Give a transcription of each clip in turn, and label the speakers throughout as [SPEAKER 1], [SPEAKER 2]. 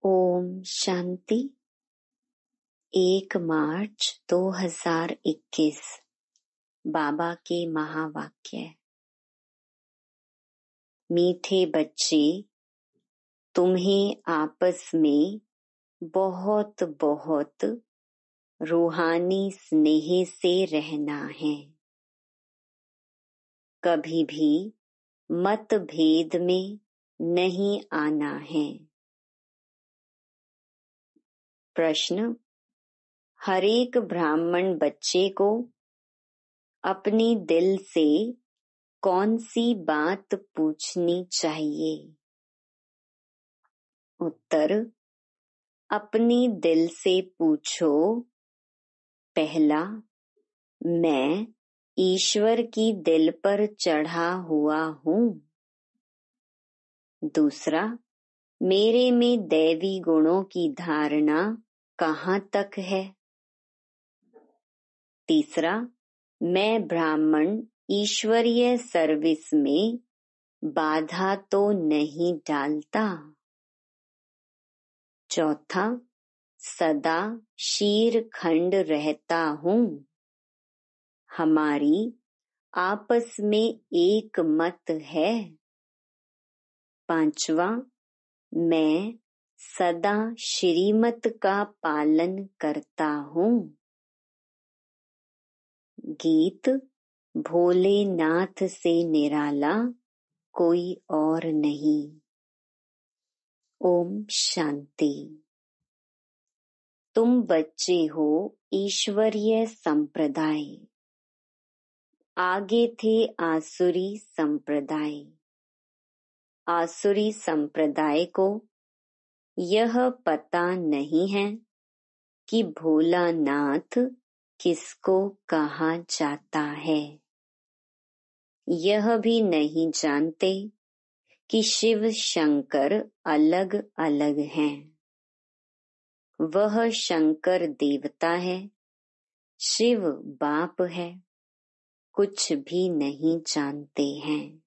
[SPEAKER 1] ओम शांति। 1 मार्च 2021 बाबा के महावाक्य। मीठे बच्चे, तुम्हें आपस में बहुत बहुत रूहानी स्नेह से रहना है। कभी भी मतभेद में नहीं आना है। प्रश्न: हरेक ब्राह्मण बच्चे को अपनी दिल से कौन सी बात पूछनी चाहिए? उत्तर: अपनी दिल से पूछो। पहला, मैं ईश्वर की दिल पर चढ़ा हुआ हूँ। दूसरा, मेरे में दैवी गुणों की धारणा कहाँ तक है? तीसरा, मैं ब्राह्मण ईश्वरीय सर्विस में बाधा तो नहीं डालता। चौथा, सदा शीर खंड रहता हूँ। हमारी आपस में एक मत है। पांचवा, मैं सदा श्रीमत का पालन करता हूँ। गीत: भोलेनाथ से निराला कोई और नहीं। ओम शांति। तुम बच्चे हो ईश्वरीय संप्रदाय। आगे थे आसुरी संप्रदाय। आसुरी संप्रदाय को यह पता नहीं है कि भोलानाथ किसको कहा जाता है। यह भी नहीं जानते कि शिव शंकर अलग अलग हैं। वह शंकर देवता है, शिव बाप है। कुछ भी नहीं जानते हैं।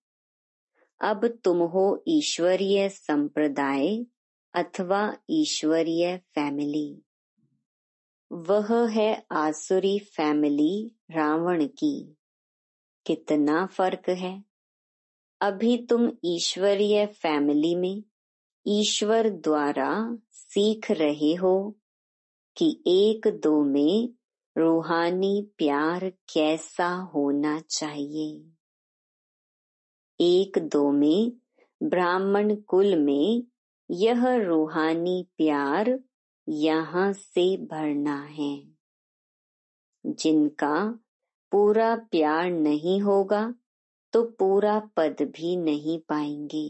[SPEAKER 1] अब तुम हो ईश्वरीय संप्रदाय अथवा ईश्वरीय फैमिली। वह है आसुरी फैमिली रावण की। कितना फर्क है। अभी तुम ईश्वरीय फैमिली में ईश्वर द्वारा सीख रहे हो कि एक दो में रूहानी प्यार कैसा होना चाहिए। एक दो में ब्राह्मण कुल में यह रूहानी प्यार यहाँ से भरना है। जिनका पूरा प्यार नहीं होगा तो पूरा पद भी नहीं पाएंगे।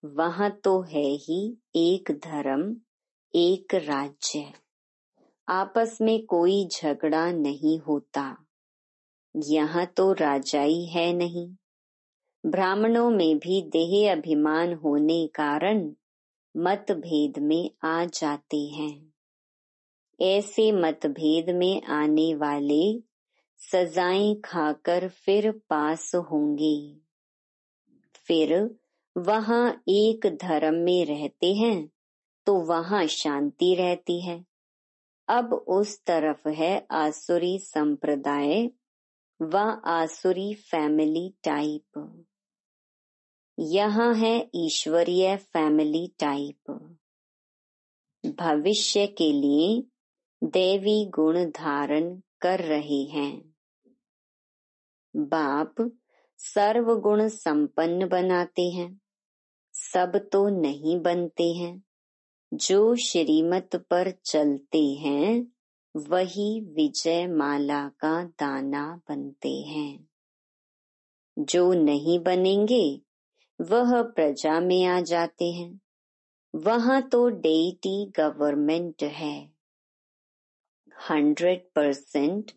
[SPEAKER 1] वहाँ तो है ही एक धर्म, एक राज्य। आपस में कोई झगड़ा नहीं होता। यहाँ तो राजाई है नहीं। ब्राह्मणों में भी देह अभिमान होने कारण मतभेद में आ जाते हैं। ऐसे मतभेद में आने वाले सजाएं खाकर फिर पास होंगे। फिर वहाँ एक धर्म में रहते हैं तो वहाँ शांति रहती है। अब उस तरफ है आसुरी संप्रदाय व आसुरी फैमिली टाइप। यहाँ है ईश्वरीय फैमिली टाइप। भविष्य के लिए दैवी गुण धारण कर रहे हैं। बाप सर्व गुण संपन्न बनाते हैं। सब तो नहीं बनते हैं। जो श्रीमत पर चलते हैं वही विजय माला का दाना बनते हैं। जो नहीं बनेंगे वह प्रजा में आ जाते हैं। वहाँ तो डेटी गवर्नमेंट है। 100%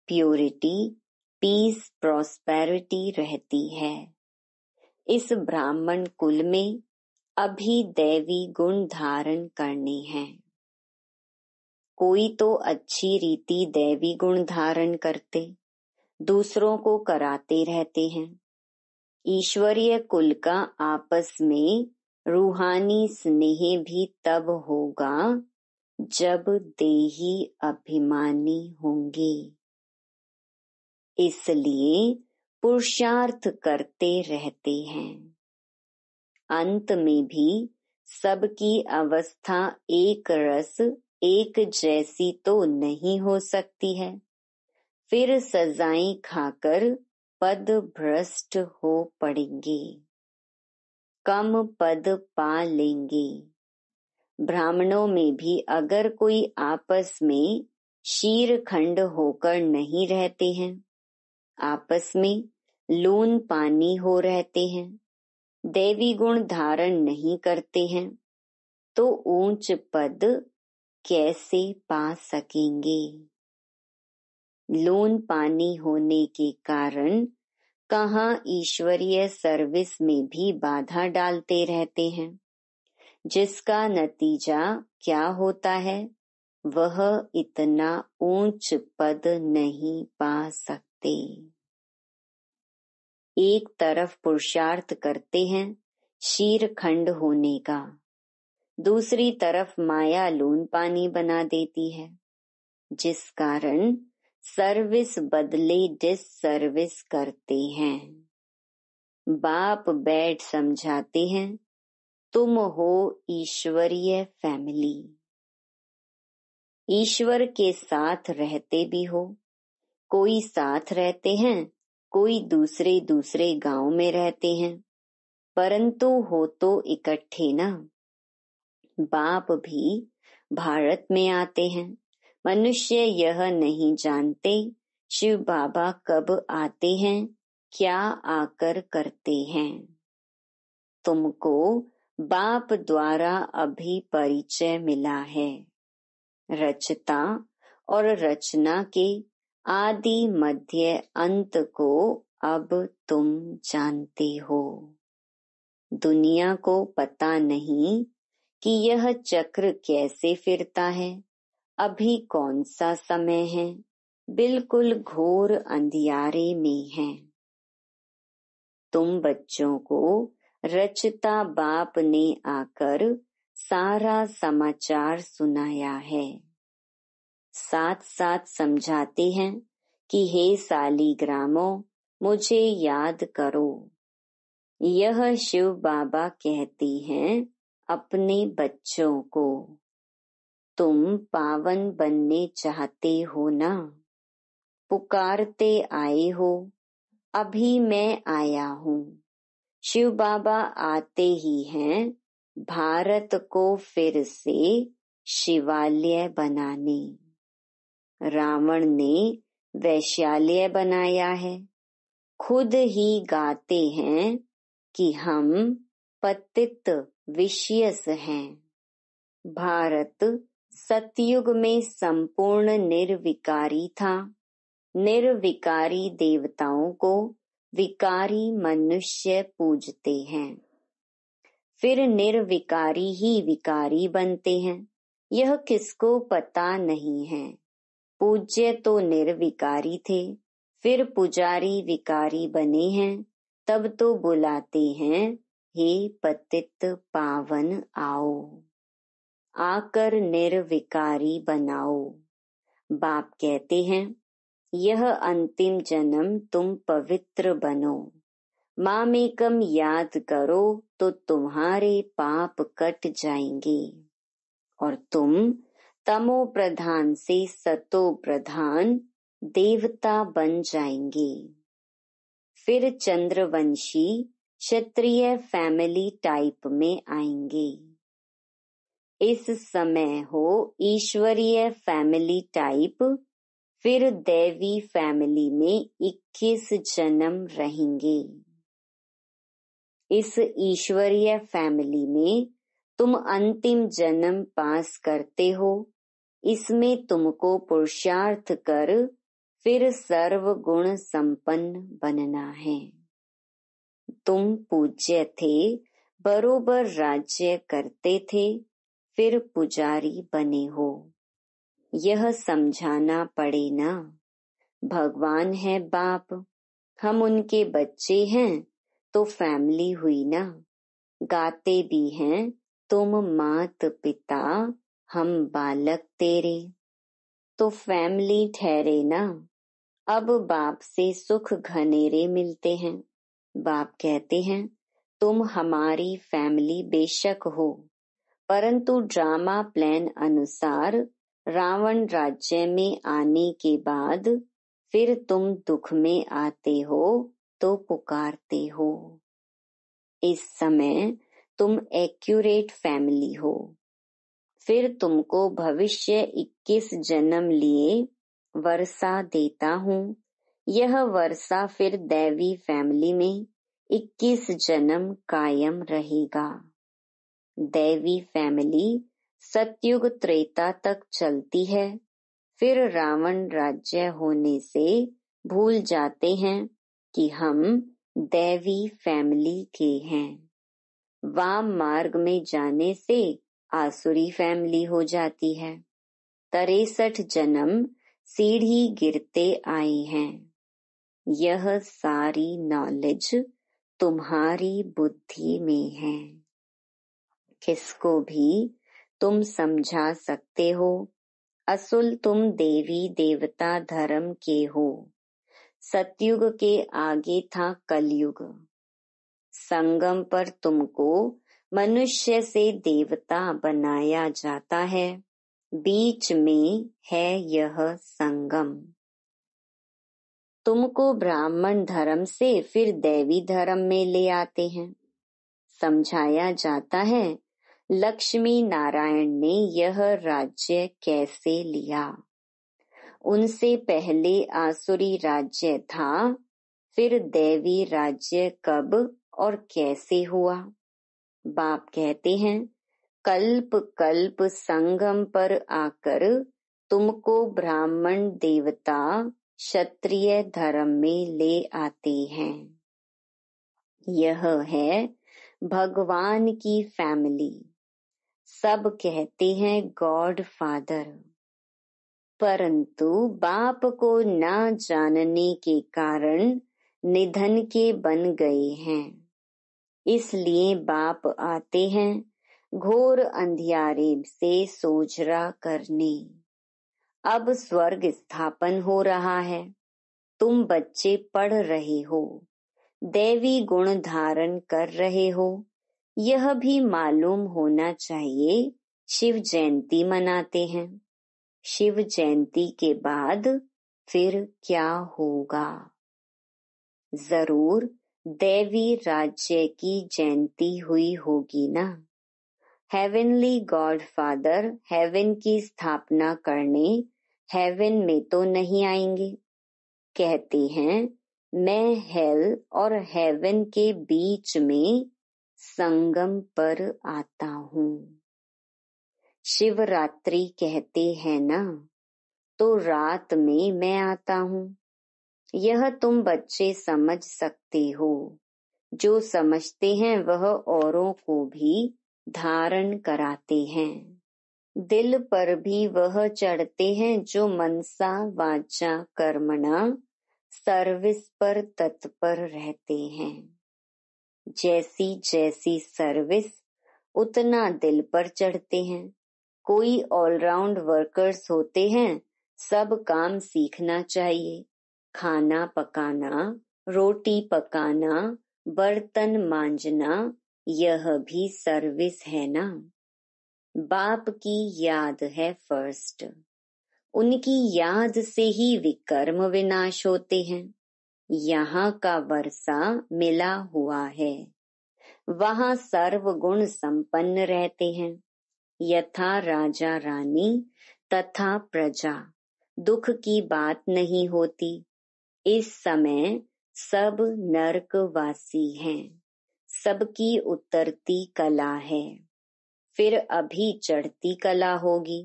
[SPEAKER 1] प्योरिटी, पीस, प्रॉस्पेरिटी रहती है। इस ब्राह्मण कुल में अभी दैवी गुण धारण करने हैं। कोई तो अच्छी रीति दैवी गुण धारण करते, दूसरों को कराते रहते हैं। ईश्वरीय कुल का आपस में रूहानी स्नेह भी तब होगा जब देही अभिमानी होंगे। इसलिए पुरुषार्थ करते रहते हैं। अंत में भी सबकी अवस्था एक रस एक जैसी तो नहीं हो सकती है। फिर सजाएं खाकर पद भ्रष्ट हो पड़ेंगे, कम पद पा लेंगे। ब्राह्मणों में भी अगर कोई आपस में शीरखंड होकर नहीं रहते हैं, आपस में लून पानी हो रहते हैं, दैवी गुण धारण नहीं करते हैं, तो ऊंच पद कैसे पा सकेंगे। लून पानी होने के कारण कहाँ ईश्वरीय सर्विस में भी बाधा डालते रहते हैं, जिसका नतीजा क्या होता है, वह इतना ऊंच पद नहीं पा सकते। एक तरफ पुरुषार्थ करते हैं शीरखंड होने का, दूसरी तरफ माया लून पानी बना देती है, जिस कारण सर्विस बदले डिस सर्विस करते हैं। बाप बैठ समझाते हैं, तुम हो ईश्वरीय फैमिली। ईश्वर के साथ रहते भी हो, कोई साथ रहते हैं, कोई दूसरे दूसरे गांव में रहते हैं, परंतु हो तो इकट्ठे ना। बाप भी भारत में आते हैं। मनुष्य यह नहीं जानते शिव बाबा कब आते हैं, क्या आकर करते हैं। तुमको बाप द्वारा अभी परिचय मिला है। रचता और रचना के आदि मध्य अंत को अब तुम जानते हो। दुनिया को पता नहीं कि यह चक्र कैसे फिरता है, अभी कौन सा समय है, बिल्कुल घोर अंधियारे में है। तुम बच्चों को रचता बाप ने आकर सारा समाचार सुनाया है। साथ साथ समझाते हैं कि हे सालीग्रामों, मुझे याद करो। यह शिव बाबा कहते हैं अपने बच्चों को, तुम पावन बनने चाहते हो ना, पुकारते आए हो, अभी मैं आया हूँ। शिव बाबा आते ही हैं भारत को फिर से शिवालय बनाने। रावण ने वैश्यालय बनाया है, खुद ही गाते हैं कि हम पतित विषयस हैं। भारत सतयुग में संपूर्ण निर्विकारी था। निर्विकारी देवताओं को विकारी मनुष्य पूजते हैं, फिर निर्विकारी ही विकारी बनते हैं। यह किसको पता नहीं है। पूज्य तो निर्विकारी थे, फिर पुजारी विकारी बने हैं, तब तो बुलाते हैं हे पतित पावन आओ, आकर निर्विकारी बनाओ। बाप कहते हैं यह अंतिम जन्म तुम पवित्र बनो, मामेकम याद करो तो तुम्हारे पाप कट जाएंगे और तुम तमो प्रधान से सतो प्रधान देवता बन जाएंगे। फिर चंद्रवंशी क्षत्रिय फैमिली टाइप में आएंगे। इस समय हो ईश्वरीय फैमिली टाइप, फिर दैवी फैमिली में 21 जन्म रहेंगे। इस ईश्वरीय फैमिली में तुम अंतिम जन्म पास करते हो। इसमें तुमको पुरुषार्थ कर फिर सर्व गुण संपन्न बनना है। तुम पूज्य थे, बरोबर राज्य करते थे, फिर पुजारी बने हो। यह समझाना पड़े ना, भगवान है बाप, हम उनके बच्चे हैं तो फैमिली हुई ना। गाते भी हैं, तुम मात पिता हम बालक तेरे। तो फैमिली ठहरे ना। अब बाप से सुख घनेरे मिलते हैं। बाप कहते हैं, तुम हमारी फैमिली बेशक हो, परंतु ड्रामा प्लान अनुसार रावण राज्य में आने के बाद फिर तुम दुख में आते हो तो पुकारते हो। इस समय तुम एक्यूरेट फैमिली हो। फिर तुमको भविष्य 21 जन्म लिए वर्षा देता हूँ। यह वर्षा फिर दैवी फैमिली में 21 जन्म कायम रहेगा। दैवी फैमिली सतयुग त्रेता तक चलती है। फिर रावण राज्य होने से भूल जाते हैं कि हम दैवी फैमिली के हैं। वाम मार्ग में जाने से आसुरी फैमिली हो जाती है। 63 जन्म सीढ़ी गिरते आए हैं। यह सारी नॉलेज तुम्हारी बुद्धि में है। किसको भी तुम समझा सकते हो। असुल तुम देवी देवता धर्म के हो। सतयुग के आगे था कलयुग। संगम पर तुमको मनुष्य से देवता बनाया जाता है। बीच में है यह संगम। तुमको ब्राह्मण धर्म से फिर दैवी धर्म में ले आते हैं। समझाया जाता है लक्ष्मी नारायण ने यह राज्य कैसे लिया। उनसे पहले आसुरी राज्य था, फिर दैवी राज्य कब और कैसे हुआ। बाप कहते हैं कल्प कल्प संगम पर आकर तुमको ब्राह्मण देवता क्षत्रिय धर्म में ले आते हैं। यह है भगवान की फैमिली। सब कहते हैं गॉड फादर, परंतु बाप को न जानने के कारण निधन के बन गए हैं। इसलिए बाप आते हैं घोर अंधियारे से सोजरा करने। अब स्वर्ग स्थापन हो रहा है। तुम बच्चे पढ़ रहे हो, दैवी गुण धारण कर रहे हो। यह भी मालूम होना चाहिए शिव जयंती मनाते हैं। शिव जयंती के बाद फिर क्या होगा। जरूर दैवी राज्य की जयंती हुई होगी ना। हेवनली गॉड फादर हेवन की स्थापना करने हेवन में तो नहीं आएंगे। कहते हैं मैं हेल और हेवन के बीच में संगम पर आता हूँ। शिवरात्रि कहते हैं ना, तो रात में मैं आता हूँ। यह तुम बच्चे समझ सकते हो। जो समझते हैं वह औरों को भी धारण कराते हैं। दिल पर भी वह चढ़ते हैं जो मनसा वाचा कर्मणा सर्विस पर तत्पर रहते हैं। जैसी जैसी सर्विस उतना दिल पर चढ़ते हैं। कोई ऑलराउंड वर्कर्स होते हैं, सब काम सीखना चाहिए। खाना पकाना, रोटी पकाना, बर्तन मांजना, यह भी सर्विस है ना। बाप की याद है फर्स्ट। उनकी याद से ही विकर्म विनाश होते हैं। यहाँ का वर्षा मिला हुआ है। वहाँ सर्व गुण संपन्न रहते हैं। यथा राजा रानी तथा प्रजा। दुख की बात नहीं होती। इस समय सब नरकवासी हैं। सबकी उतरती कला है, फिर अभी चढ़ती कला होगी।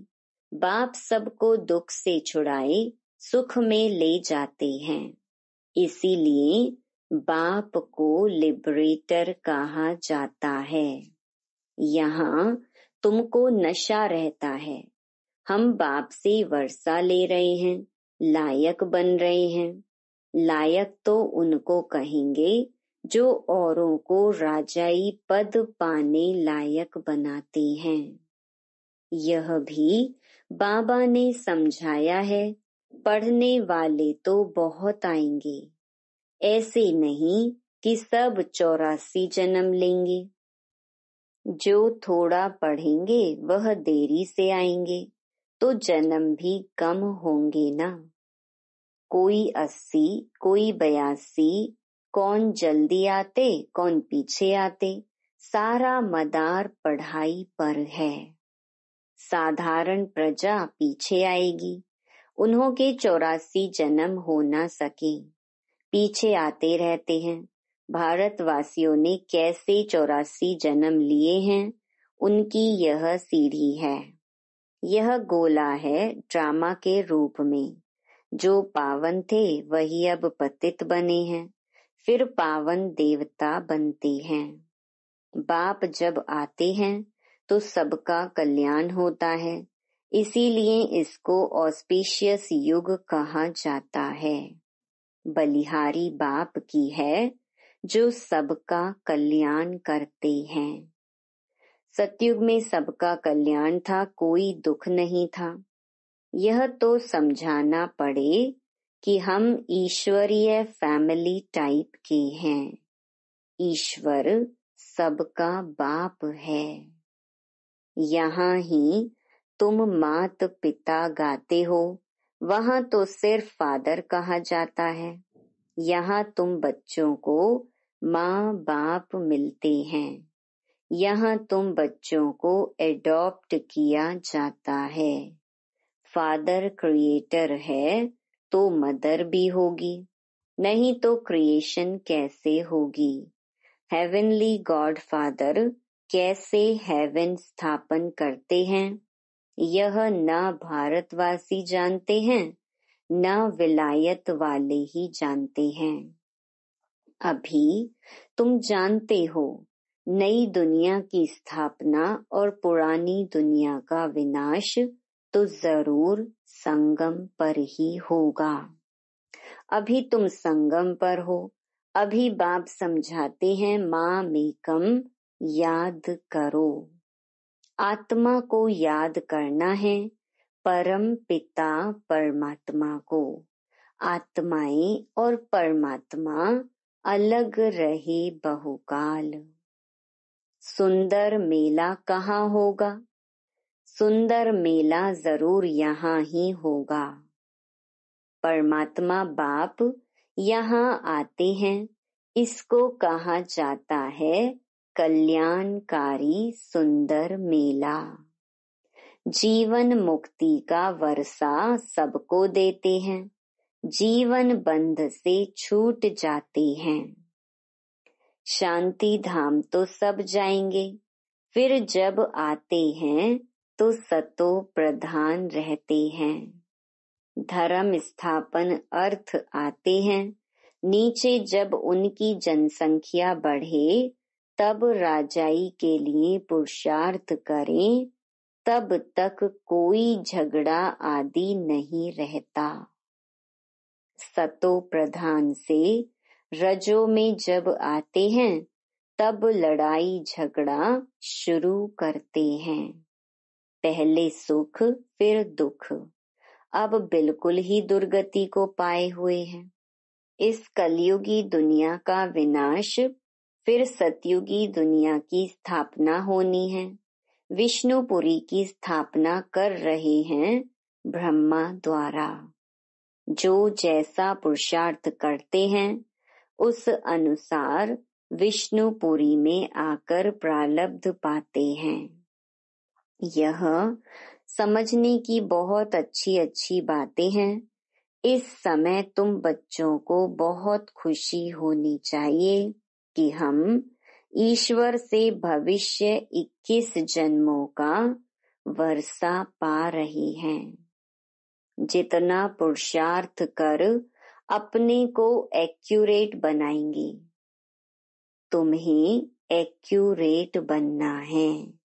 [SPEAKER 1] बाप सबको दुख से छुड़ाए सुख में ले जाते हैं। इसीलिए बाप को लिबरेटर कहा जाता है। यहाँ तुमको नशा रहता है। हम बाप से वर्षा ले रहे हैं, लायक बन रहे हैं। लायक तो उनको कहेंगे जो औरों को राजाई पद पाने लायक बनाते हैं। यह भी बाबा ने समझाया है। पढ़ने वाले तो बहुत आएंगे, ऐसे नहीं कि सब 84 जन्म लेंगे। जो थोड़ा पढ़ेंगे वह देरी से आएंगे, तो जन्म भी कम होंगे ना। कोई 80, कोई 82, कौन जल्दी आते कौन पीछे आते, सारा मदार पढ़ाई पर है। साधारण प्रजा पीछे आएगी, उन्हों के 84 जन्म हो ना सके, पीछे आते रहते हैं। भारतवासियों ने कैसे 84 जन्म लिए हैं, उनकी यह सीढ़ी है। यह गोला है ड्रामा के रूप में। जो पावन थे वही अब पतित बने हैं, फिर पावन देवता बनते हैं। बाप जब आते हैं तो सबका कल्याण होता है, इसीलिए इसको ऑस्पिशियस युग कहा जाता है। बलिहारी बाप की है जो सबका कल्याण करते हैं। सतयुग में सबका कल्याण था, कोई दुख नहीं था। यह तो समझाना पड़े कि हम ईश्वरीय फैमिली टाइप के हैं। ईश्वर सबका बाप है। यहाँ ही तुम मात पिता गाते हो, वहाँ तो सिर्फ फादर कहा जाता है। यहाँ तुम बच्चों को माँ बाप मिलते हैं। यहाँ तुम बच्चों को एडॉप्ट किया जाता है। फादर क्रिएटर है तो मदर भी होगी, नहीं तो क्रिएशन कैसे होगी। हेवनली गॉड फादर कैसे हेवन स्थापन करते हैं, यह न भारतवासी जानते हैं, न विलायत वाले ही जानते हैं। अभी तुम जानते हो, नई दुनिया की स्थापना और पुरानी दुनिया का विनाश तो जरूर संगम पर ही होगा। अभी तुम संगम पर हो। अभी बाप समझाते हैं माँ मेकम याद करो। आत्मा को याद करना है, परम पिता परमात्मा को। आत्माएं और परमात्मा अलग रहे बहुकाल। सुंदर मेला कहाँ होगा? सुंदर मेला जरूर यहाँ ही होगा। परमात्मा बाप यहाँ आते हैं, इसको कहा जाता है कल्याणकारी सुंदर मेला। जीवन मुक्ति का वर्षा सबको देते हैं, जीवन बंध से छूट जाते हैं। शांति धाम तो सब जाएंगे, फिर जब आते हैं तो सतो प्रधान रहते हैं। धर्म स्थापन अर्थ आते हैं, नीचे जब उनकी जनसंख्या बढ़े तब राजाई के लिए पुरुषार्थ करें, तब तक कोई झगड़ा आदि नहीं रहता। सतो प्रधान से रजो में जब आते हैं तब लड़ाई झगड़ा शुरू करते हैं। पहले सुख फिर दुख, अब बिल्कुल ही दुर्गति को पाए हुए हैं। इस कलयुगी दुनिया का विनाश, फिर सतयुगी दुनिया की स्थापना होनी है। विष्णुपुरी की स्थापना कर रहे हैं ब्रह्मा द्वारा। जो जैसा पुरुषार्थ करते हैं उस अनुसार विष्णुपुरी में आकर प्रारब्ध पाते हैं। यह समझने की बहुत अच्छी अच्छी बातें हैं। इस समय तुम बच्चों को बहुत खुशी होनी चाहिए कि हम ईश्वर से भविष्य 21 जन्मों का वर्षा पा रहे हैं। जितना पुरुषार्थ कर अपने को एक्यूरेट बनाएंगे, तुम्हें एक्यूरेट बनना है।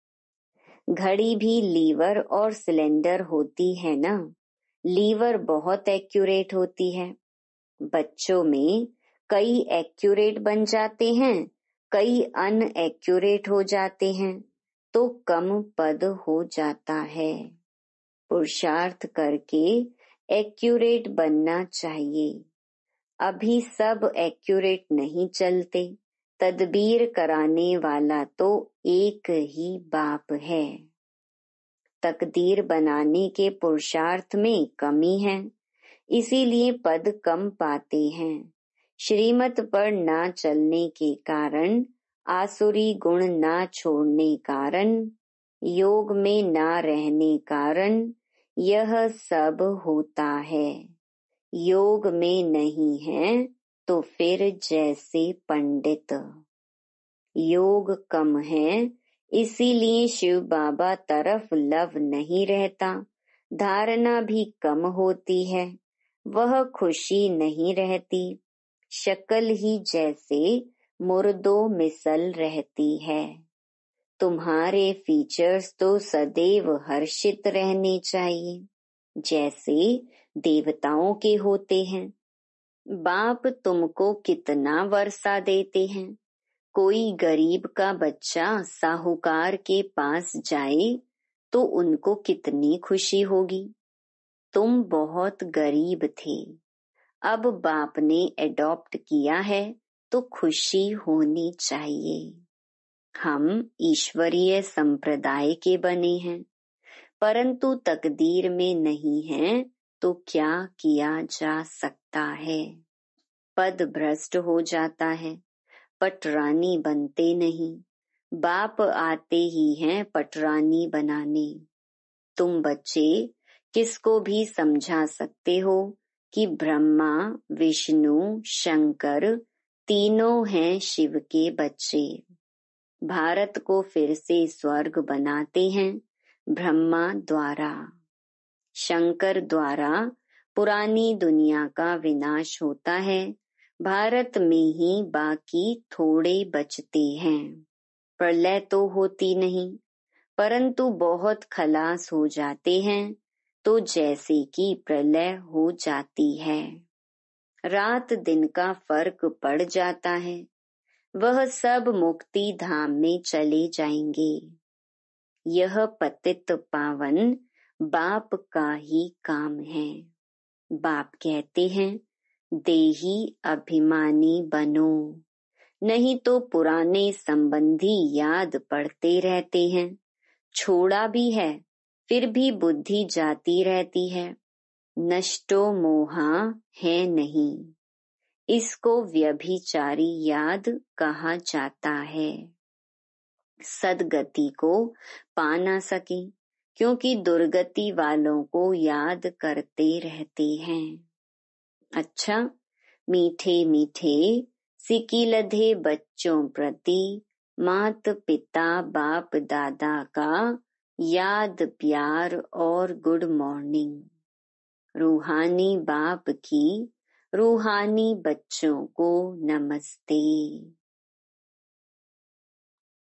[SPEAKER 1] घड़ी भी लीवर और सिलेंडर होती है ना। लीवर बहुत एक्यूरेट होती है। बच्चों में कई एक्यूरेट बन जाते हैं, कई अनएक्यूरेट हो जाते हैं, तो कम पद हो जाता है। पुरुषार्थ करके एक्यूरेट बनना चाहिए। अभी सब एक्यूरेट नहीं चलते। तदबीर कराने वाला तो एक ही बाप है। तकदीर बनाने के पुरुषार्थ में कमी है, इसीलिए पद कम पाते हैं। श्रीमत पर ना चलने के कारण, आसुरी गुण ना छोड़ने कारण, योग में ना रहने कारण यह सब होता है। योग में नहीं है तो फिर जैसे पंडित। योग कम है, इसीलिए शिव बाबा तरफ लव नहीं रहता। धारणा भी कम होती है, वह खुशी नहीं रहती। शक्ल ही जैसे मुर्दो मिसल रहती है। तुम्हारे फीचर्स तो सदैव हर्षित रहने चाहिए, जैसे देवताओं के होते हैं। बाप तुमको कितना वर्षा देते हैं। कोई गरीब का बच्चा साहूकार के पास जाए तो उनको कितनी खुशी होगी। तुम बहुत गरीब थे, अब बाप ने एडॉप्ट किया है तो खुशी होनी चाहिए। हम ईश्वरीय संप्रदाय के बने हैं, परंतु तकदीर में नहीं हैं तो क्या किया जा सकता है। पद भ्रष्ट हो जाता है, पटरानी बनते नहीं। बाप आते ही हैं पटरानी बनाने। तुम बच्चे किसको भी समझा सकते हो कि ब्रह्मा, विष्णु, शंकर तीनों हैं शिव के बच्चे। भारत को फिर से स्वर्ग बनाते हैं ब्रह्मा द्वारा। शंकर द्वारा पुरानी दुनिया का विनाश होता है। भारत में ही बाकी थोड़े बचते हैं। प्रलय तो होती नहीं, परंतु बहुत खलास हो जाते हैं, तो जैसे कि प्रलय हो जाती है। रात दिन का फर्क पड़ जाता है। वह सब मुक्ति धाम में चले जाएंगे। यह पतित पावन बाप का ही काम है। बाप कहते हैं, देही अभिमानी बनो, नहीं तो पुराने संबंधी याद पड़ते रहते हैं। छोड़ा भी है, फिर भी बुद्धि जाती रहती है। नष्टो मोहा है नहीं, इसको व्यभिचारी याद कहा जाता है। सदगति को पा ना सके, क्योंकि दुर्गति वालों को याद करते रहते हैं। अच्छा, मीठे मीठे सिकिलधे बच्चों प्रति मात पिता बाप दादा का याद प्यार और गुड मॉर्निंग। रूहानी बाप की रूहानी बच्चों को नमस्ते।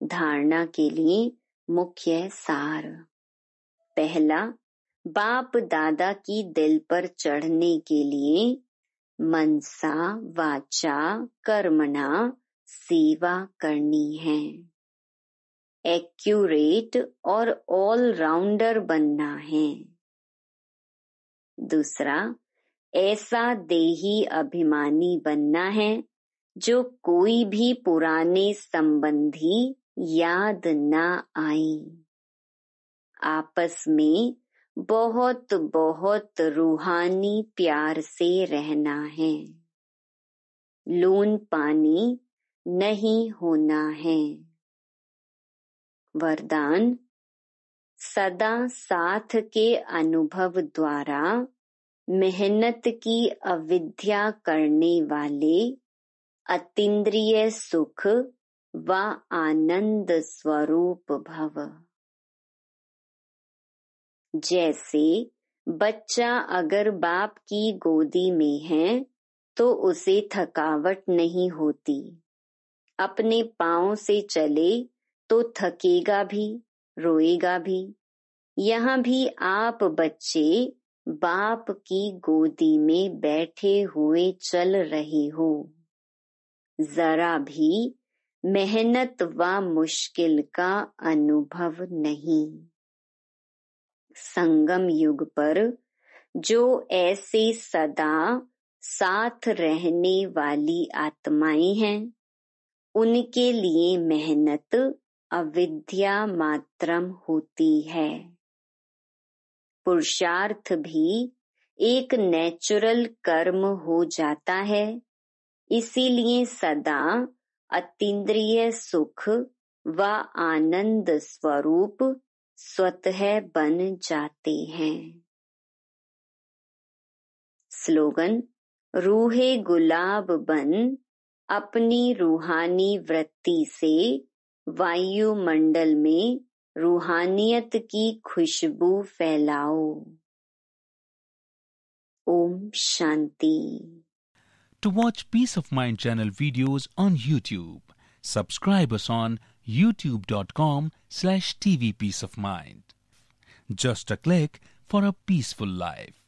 [SPEAKER 1] धारणा के लिए मुख्य सार। पहला, बाप दादा की दिल पर चढ़ने के लिए मनसा वाचा कर्मणा सेवा करनी है। एक्यूरेट और ऑलराउंडर बनना है। दूसरा, ऐसा देही अभिमानी बनना है जो कोई भी पुराने संबंधी याद ना आए। आपस में बहुत बहुत रूहानी प्यार से रहना है। लून पानी नहीं होना है। वरदान, सदा साथ के अनुभव द्वारा मेहनत की अविद्या करने वाले अतीन्द्रिय सुख व आनंद स्वरूप भव। जैसे बच्चा अगर बाप की गोदी में है तो उसे थकावट नहीं होती। अपने पांव से चले तो थकेगा भी, रोएगा भी। यहाँ भी आप बच्चे बाप की गोदी में बैठे हुए चल रहे हो। जरा भी मेहनत व मुश्किल का अनुभव नहीं। संगम युग पर जो ऐसे सदा साथ रहने वाली आत्माएं हैं, उनके लिए मेहनत अविद्या मात्रम होती है। पुरुषार्थ भी एक नेचुरल कर्म हो जाता है, इसीलिए सदा अतीन्द्रिय सुख व आनंद स्वरूप स्वतः बन जाते हैं। स्लोगन: रूहे गुलाब बन अपनी रूहानी वृत्ति से वायुमंडल में रूहानियत की खुशबू फैलाओ। Om Shanti.
[SPEAKER 2] To watch Peace of Mind channel videos on YouTube, subscribe us on youtube.com/tvpeaceofmind. Just a click for a peaceful life.